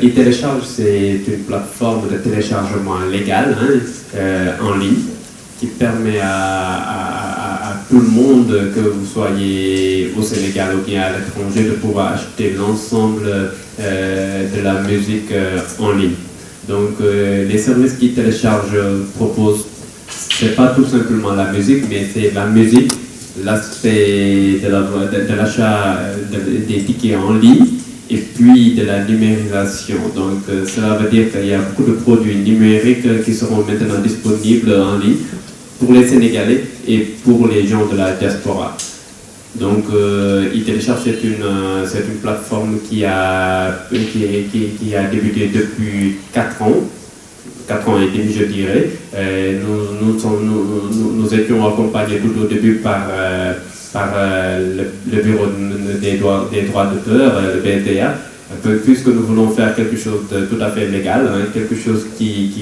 iTélécharge, c'est une plateforme de téléchargement légal en ligne qui permet à tout le monde, que vous soyez au Sénégal ou bien à l'étranger, de pouvoir acheter l'ensemble de la musique en ligne. Donc les services qu'iTélécharge propose, c'est pas tout simplement la musique, mais c'est la musique, l'aspect de l'achat des tickets en ligne, et puis de la numérisation. Donc cela veut dire qu'il y a beaucoup de produits numériques qui seront maintenant disponibles en ligne pour les Sénégalais et pour les gens de la diaspora. Donc iTélécharge, c'est une plateforme qui a débuté depuis 4 ans. 4 ans et demi, je dirais. Nous étions accompagnés tout au début par le Bureau des droits d'auteur, le BDA, puisque nous voulons faire quelque chose de tout à fait légal, quelque chose qui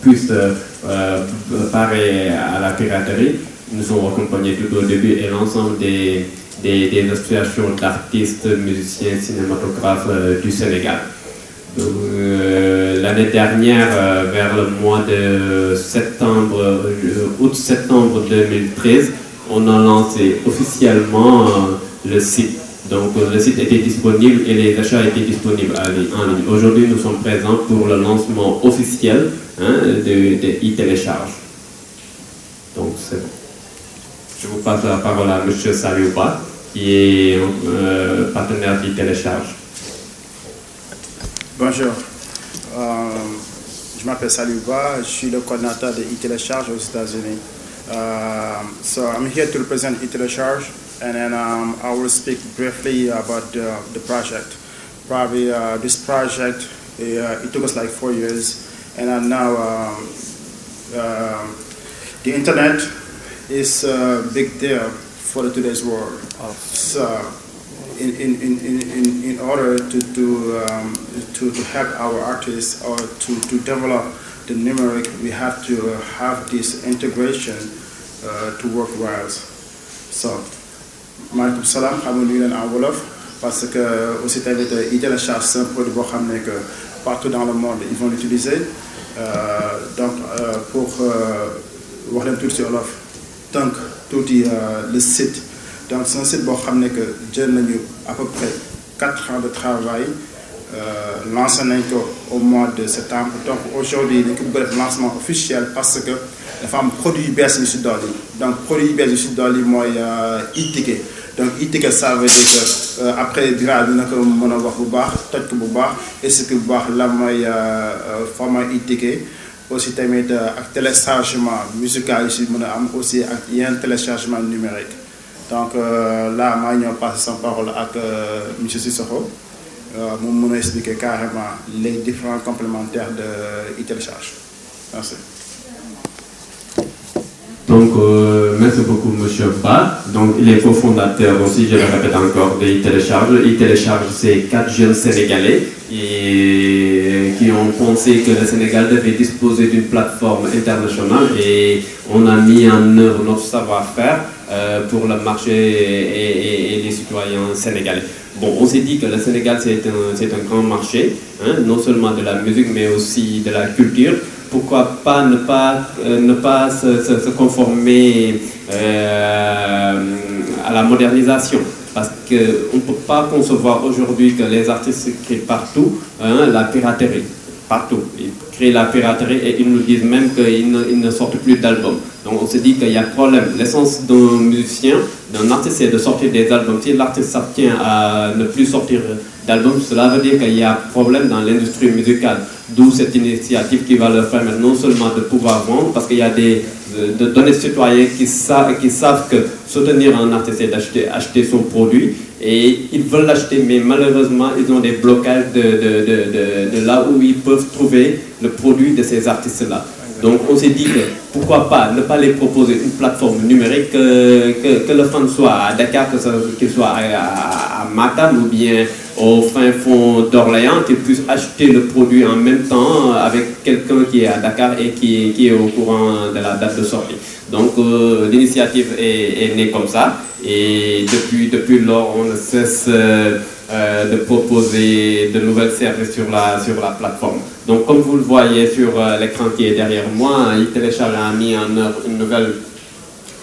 puisse parer à la piraterie. Nous sommes accompagnés tout au début, et l'ensemble des associations d'artistes, musiciens, cinématographes du Sénégal. L'année dernière, vers le mois de août-septembre 2013, on a lancé officiellement le site. Donc le site était disponible et les achats étaient disponibles en ligne. Aujourd'hui, nous sommes présents pour le lancement officiel de iTélécharge. Donc c'est bon. Je vous passe la parole à M. Saliouba, qui est partenaire d'iTélécharge. Bonjour, je m'appelle Saliouba, je suis le coordinateur de iTélécharge aux États-Unis. So I'm here to represent iTélécharge, and then I will speak briefly about the project. Probably this project, it took us like 4 years, and now the internet is a big deal for today's world. So in order to help our artists or to develop the numeric, we have to have this integration to work well. So, maaleykum salaam, xam nga nuyu leen en wolof parce que aussi tamit iTélécharge, c'est un produit boo xam ne que partout dans le monde ils vont l'utiliser. Donc pour wax leen tuuti ci wolof tënk tuuti le site. Donc c'est un site boo xam ne que jël nañu à peu près 4 ans de travail. Lancé nañ ko au mois de septembre. Donc aujourd'hui dañ ko bëgg def lancement officiel parce que dafa am produit yu bees yu si dolli. Donc produit yu bees yu si dolli mooy e-ticket. Donc e-ticket, ça veut dire que après dina ko mën a wax bu baax toj ko bu baax expliqué bu baax la mooy format e-ticket. Aussi tamit ak téléchargement musical yi si mën a am aussi ak yenn téléchargement numérique. Donc là maa ñëw passer sa parole ak monsieur Sissoko. Nous pouvons expliquer carrément les différents complémentaires de iTélécharge. Merci. Donc, merci beaucoup, M. Ba. Donc, il est cofondateur aussi, je le répète encore, de iTélécharge. iTélécharge, c'est 4 jeunes Sénégalais qui ont pensé que le Sénégal devait disposer d'une plateforme internationale, et on a mis en œuvre notre savoir-faire pour le marché et les citoyens sénégalais. Bon, on s'est dit que le Sénégal, c'est un grand marché, non seulement de la musique, mais aussi de la culture. Pourquoi pas ne pas se conformer à la modernisation? Parce qu'on ne peut pas concevoir aujourd'hui que les artistes créent partout la piraterie. Partout. Ils créent la piraterie et ils nous disent même qu'ils ne sortent plus d'albums. Donc on se dit qu'il y a problème. L'essence d'un musicien, d'un artiste, c'est de sortir des albums. Si l'artiste s'abstient à ne plus sortir d'albums, cela veut dire qu'il y a problème dans l'industrie musicale. D'où cette initiative qui va leur permettre non seulement de pouvoir vendre, parce qu'il y a de données citoyens qui savent que soutenir un artiste, c'est d'acheter son produit. Et ils veulent l'acheter, mais malheureusement, ils ont des blocages de là où ils peuvent trouver le produit de ces artistes-là. Donc on s'est dit que pourquoi pas ne pas les proposer une plateforme numérique, que le fan soit à Dakar, qu'il soit à Matam ou bien au fin fond d'Orléans, qu'il puisse acheter le produit en même temps avec quelqu'un qui est à Dakar et qui est au courant de la date de sortie. Donc l'initiative est née comme ça, et depuis lors on ne cesse de proposer de nouvelles services sur la plateforme. Donc comme vous le voyez sur l'écran qui est derrière moi, iTélécharge a mis en œuvre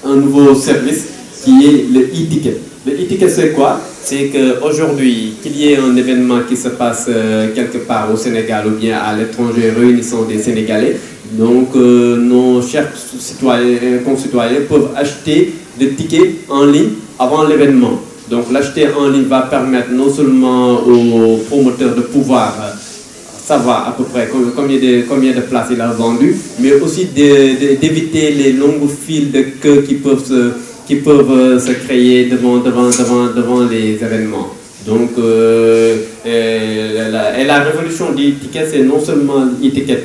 un nouveau service qui est le e-ticket. Le e-ticket c'est quoi? C'est qu'aujourd'hui, qu'il y ait un événement qui se passe quelque part au Sénégal ou bien à l'étranger réunissant des Sénégalais, donc nos chers concitoyens peuvent acheter des tickets en ligne avant l'événement. Donc l'acheter en ligne va permettre non seulement aux promoteurs de pouvoir savoir à peu près combien de places il a vendu, mais aussi d'éviter les longues files de queues qui peuvent se créer devant les événements. Donc et la révolution du ticket, c'est non seulement e-ticket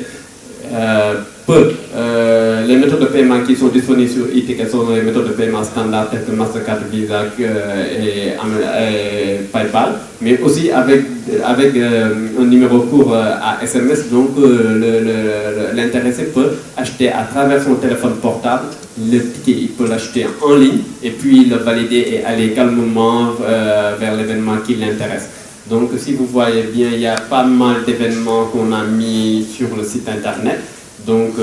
les méthodes de paiement qui sont disponibles sur e-ticket sont les méthodes de paiement standard telles que Mastercard, Visa et PayPal, mais aussi avec un numéro court à SMS. Donc l'intéressé peut acheter à travers son téléphone portable le ticket, il peut l'acheter en ligne et puis le valider et aller calmement vers l'événement qui l'intéresse. Donc si vous voyez bien, il y a pas mal d'événements qu'on a mis sur le site internet. Donc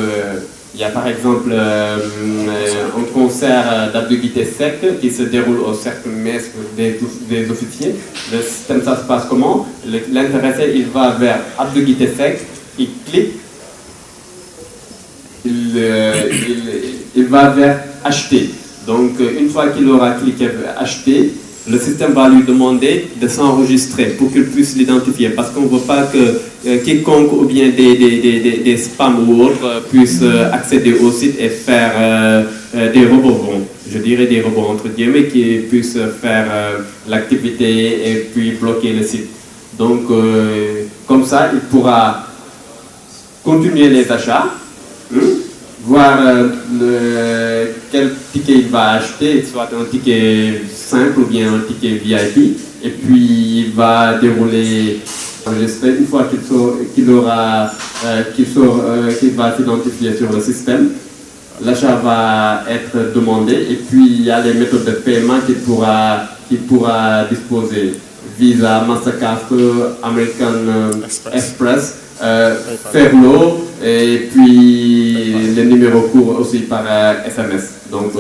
il y a par exemple un concert d'Abdou Guité Seck qui se déroule au cercle Metz des officiers. Le système, ça se passe comment? L'intéressé, il va vers Abdou Guité Seck, il clique, il va vers acheter. Donc une fois qu'il aura cliqué acheter, le système va lui demander de s'enregistrer pour qu'il puisse l'identifier, parce qu'on ne veut pas que quiconque ou bien des spams ou autres puissent accéder au site et faire des robots, je dirais des robots entre guillemets, qui puissent faire l'activité et puis bloquer le site. Donc comme ça, il pourra continuer les achats, voir quel ticket il va acheter, soit un ticket simple ou bien un ticket VIP, et puis il va dérouler, enregistrer. Une fois qu'il va s'identifier sur le système, l'achat va être demandé, et puis il y a les méthodes de paiement qu'il pourra disposer: Visa, Mastercard, American Express, Ferlo, et puis les numéros courts aussi par SMS. Donc,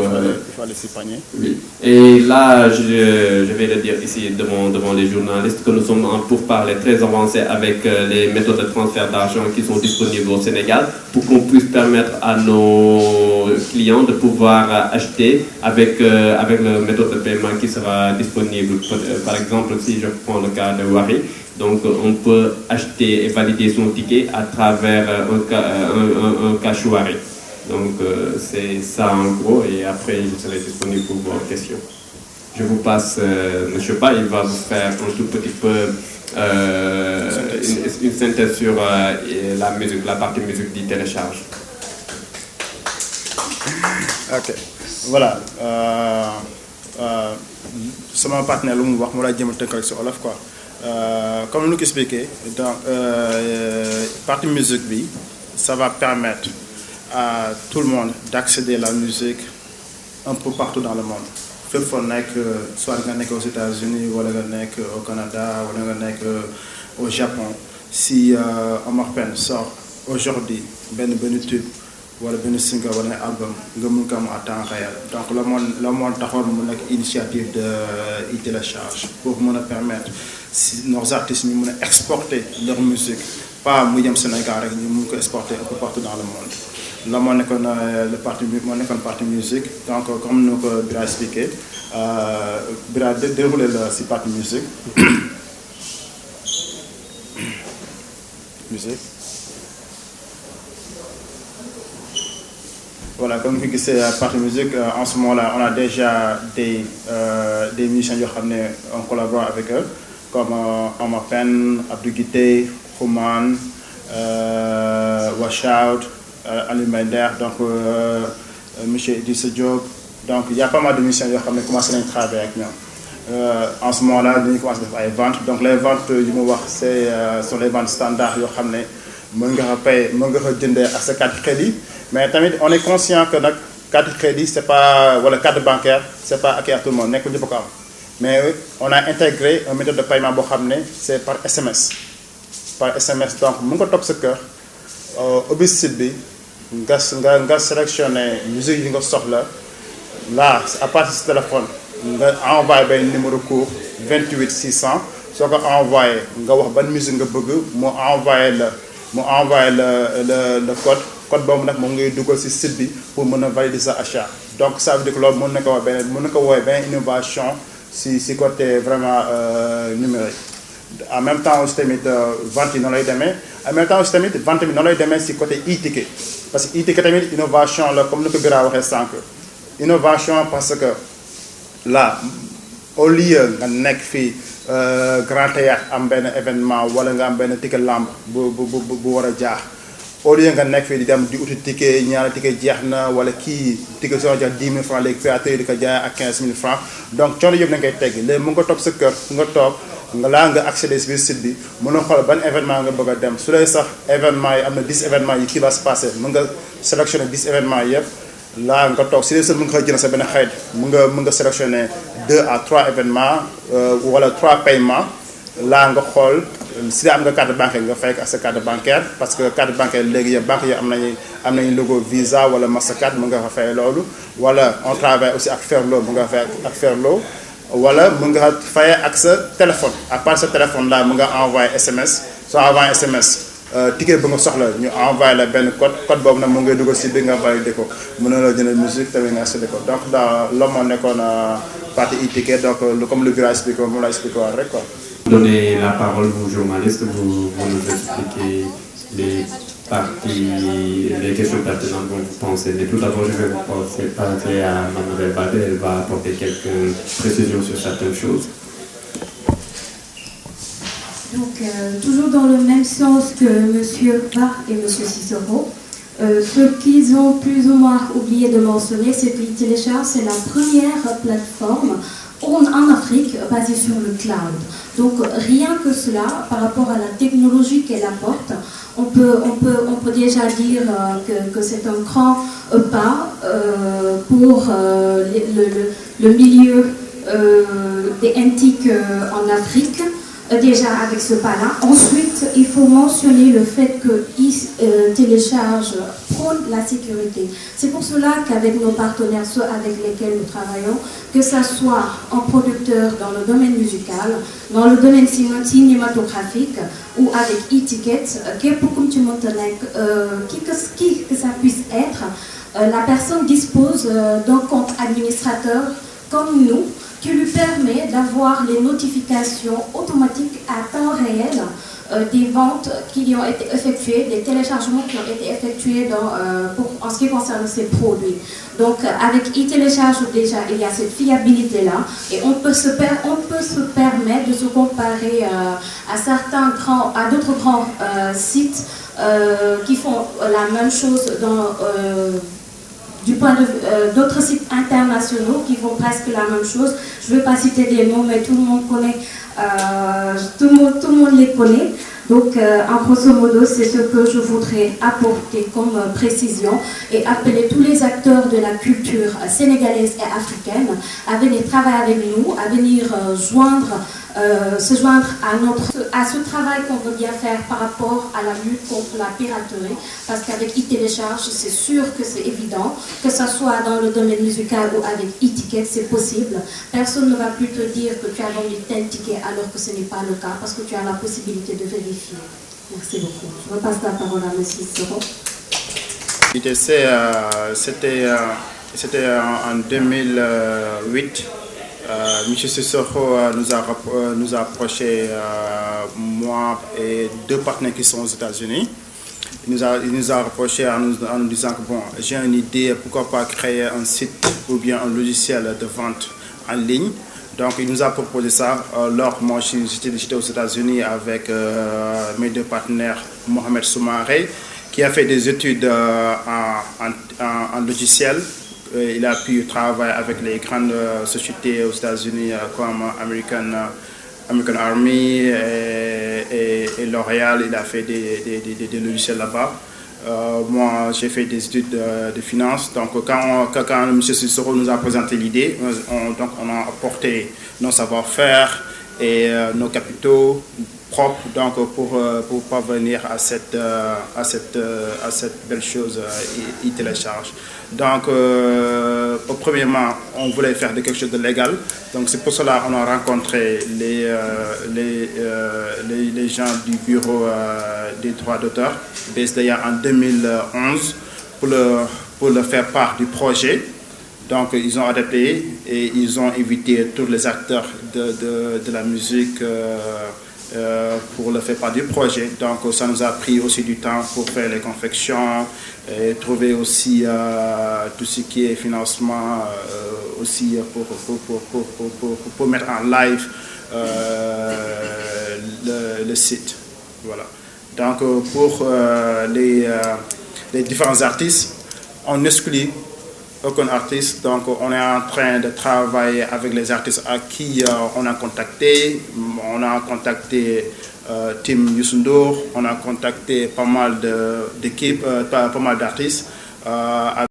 oui. Et là, je vais le dire ici devant les journalistes que nous sommes en pourparlers très avancés avec les méthodes de transfert d'argent qui sont disponibles au Sénégal, pour qu'on puisse permettre à nos clients de pouvoir acheter avec la méthode de paiement qui sera disponible. Par exemple, si je prends le cas de Wari, donc on peut acheter et valider son ticket à travers un cash Wari. Donc c'est ça en gros, et après je serai disponible pour vos questions. Je vous passe M. Ba, il va vous faire un tout petit peu une synthèse sur la partie musique du télécharge. Ok, voilà. C'est mon partenaire, quoi. Comme nous expliqué, dans partie musique, ça va permettre à tout le monde d'accéder à la musique un peu partout dans le monde. Soit aux États-Unis, ou au Canada, ou au Japon. Si Omar Pène sort aujourd'hui ben tube ou un single ou un album, nous sommes à temps réel. Donc le monde a une initiative de télécharge pour nous permettre nos artistes d'exporter leur musique, pas au Sénégal, mais exporter un peu partout dans le monde. Là, on est le parti musique, donc comme nous avons expliqué, Bira dérouler la partie musique. Musique. Voilà, comme vous voyez, la partie musique, en ce moment-là, on a déjà des musiciens qui on collabore avec eux, comme Omar Pène, Abdou Guité, Fouman, Washout, Ali Mender, donc M. Idrissa Diop. Donc il y a pas mal de musiciens qui ont commencé à travailler avec nous. En ce moment-là, nous commençons à faire des ventes. Donc les ventes, sont les ventes standards. Nous avons à ce carte crédit. Mais on est conscient que notre carte crédit, c'est pas, voilà, carte bancaire, c'est pas acquis à tout le monde. mais on a intégré une méthode de paiement c'est par SMS. Par SMS, donc mun nga toog sa kër ubbi site bi nga sélectionné musique yi nga soxla là à partir de ce téléphone nga envoyé benn numéro court 28 600 soo ko envoyé nga wax ban musique nga bëgg mu envoyé le code boobu nag moom ngay dugal ci site bi pour mën a valider sa achat donc ça veut dire que loolu mën na ko wax benn innovation si côté vraiment numérique. En même temps aussi tamit vente yi noonu lay demee en même temps aussi tamit vente bi noonu lay demee si côté e-ticket parce que e-ticket tamit innovation la comme ni ko Bira waxee sànq innovation parce que là au lieu nga nekk fii Grand Théâtre am benn événement wala nga am benn ticket lamb bu war a jaax au lieu nga nekk fii di dem di uti ticket ñaari ticket jeex na wala kii ticket soo jox 10 000 francs léegi créateur yi di ko jaay ak 15 000 francs donc coono yëpp da nga koy teggi léegi mu nga toog sa kër nga toog nga laa nga accéder si biir site bi mën a xool ban événement nga bëgg a dem su dee sax événement yi am na 10 événements yi qui va se passer mën nga sélectionner 10 événements yëpp laa nga toog si dee sax mën nga jënd sa benn xarit mën nga sélectionner 2 à 3 événements wala 3 paiements laa nga xool si dee am nga carte bancaire nga fay ak sa carte bancaire parce que carte bancaire léegi yëpp banque yi am nañu logo Visa wala Mastercard mën nga fa fay loolu wala on travaille aussi ak Ferlo mën nga fay ak Ferlo wala mën nga fay ak sa téléphone à part sa téléphone là mën nga envoyer SMS soo envoyé SMS ticket ba nga soxla ñu envoyé la benn code boobu nag mu ngay dugal si bi nga validé ko mën na la jënd musique tamit nga accédé ko donc dans loolu moo nekkoon partie e-ticket donc comme le Bira expliqué moom la expliqué waat rek quoi. Donner la parole aux journalistes, vous nous expliquez les questions pertinentes dont vous pensez. Mais tout d'abord, je vais vous passer à Manuel Bade, elle va apporter quelques précisions sur certaines choses. Donc, toujours dans le même sens que M. Barr et M. Cicero, ce qu'ils ont plus ou moins oublié de mentionner, c'est qu'e-télécharge, c'est la première plateforme en Afrique basée sur le cloud. Donc rien que cela, par rapport à la technologie qu'elle apporte, on peut déjà dire que c'est un grand pas pour le milieu des antiques en Afrique. Déjà avec ce pas-là. Ensuite, il faut mentionner le fait qu'e-télécharge prône la sécurité. C'est pour cela qu'avec nos partenaires, ceux avec lesquels nous travaillons, que ce soit en producteur dans le domaine musical, dans le domaine cinématographique ou avec e-ticket, qui que ça puisse être, la personne dispose d'un compte administrateur comme nous, qui lui permet d'avoir les notifications automatiques à temps réel des ventes qui ont été effectuées, des téléchargements qui ont été effectués en ce qui concerne ces produits. Donc avec e-télécharge déjà, il y a cette fiabilité-là et on peut se permettre de se comparer à d'autres grands sites qui font la même chose du point de vue d'autres sites internationaux qui font presque la même chose. Je ne vais pas citer des noms, mais tout le monde connaît, tout le monde les connaît. Donc, en grosso modo, c'est ce que je voudrais apporter comme précision et appeler tous les acteurs de la culture sénégalaise et africaine à venir travailler avec nous, à venir se joindre à ce travail qu'on veut bien faire par rapport à la lutte contre la piraterie, parce qu'avec e-télécharge, c'est sûr que c'est évident, que ce soit dans le domaine musical ou avec e-ticket, c'est possible. Personne ne va plus te dire que tu as vendu tel ticket alors que ce n'est pas le cas, parce que tu as la possibilité de vérifier. Merci beaucoup. Je repasse la parole à M. Soro. C'était en 2008. M. Sissoko nous a approché, moi et deux partenaires qui sont aux États-Unis. Il nous a approché en nous disant que bon, j'ai une idée, pourquoi pas créer un site ou bien un logiciel de vente en ligne. Donc il nous a proposé ça. Moi j'étais aux États-Unis avec mes deux partenaires, Mohamed Soumaré, qui a fait des études en logiciel. Il a pu travailler avec les grandes sociétés aux États-Unis comme American Army et L'Oréal. Il a fait des logiciels là-bas. Moi, j'ai fait des études de finance. Donc, quand M. Cicero nous a présenté l'idée, on a apporté nos savoir-faire et nos capitaux propres donc, pour parvenir à cette belle chose e-télécharge. Donc, premièrement, on voulait faire quelque chose de légal. Donc, c'est pour cela qu'on a rencontré les gens du bureau des droits d'auteur, BSDA, en 2011, pour leur faire part du projet. Donc, ils ont adapté et ils ont invité tous les acteurs de la musique pour le faire part du projet. Donc, ça nous a pris aussi du temps pour faire les confections et trouver aussi tout ce qui est financement aussi pour mettre en live le site. Voilà. Donc, pour les différents artistes, on exclut aucun artiste. Donc, on est en train de travailler avec les artistes à qui on a contacté. On a contacté Tim Youssou N'Dour, on a contacté pas mal d'équipes, pas mal d'artistes.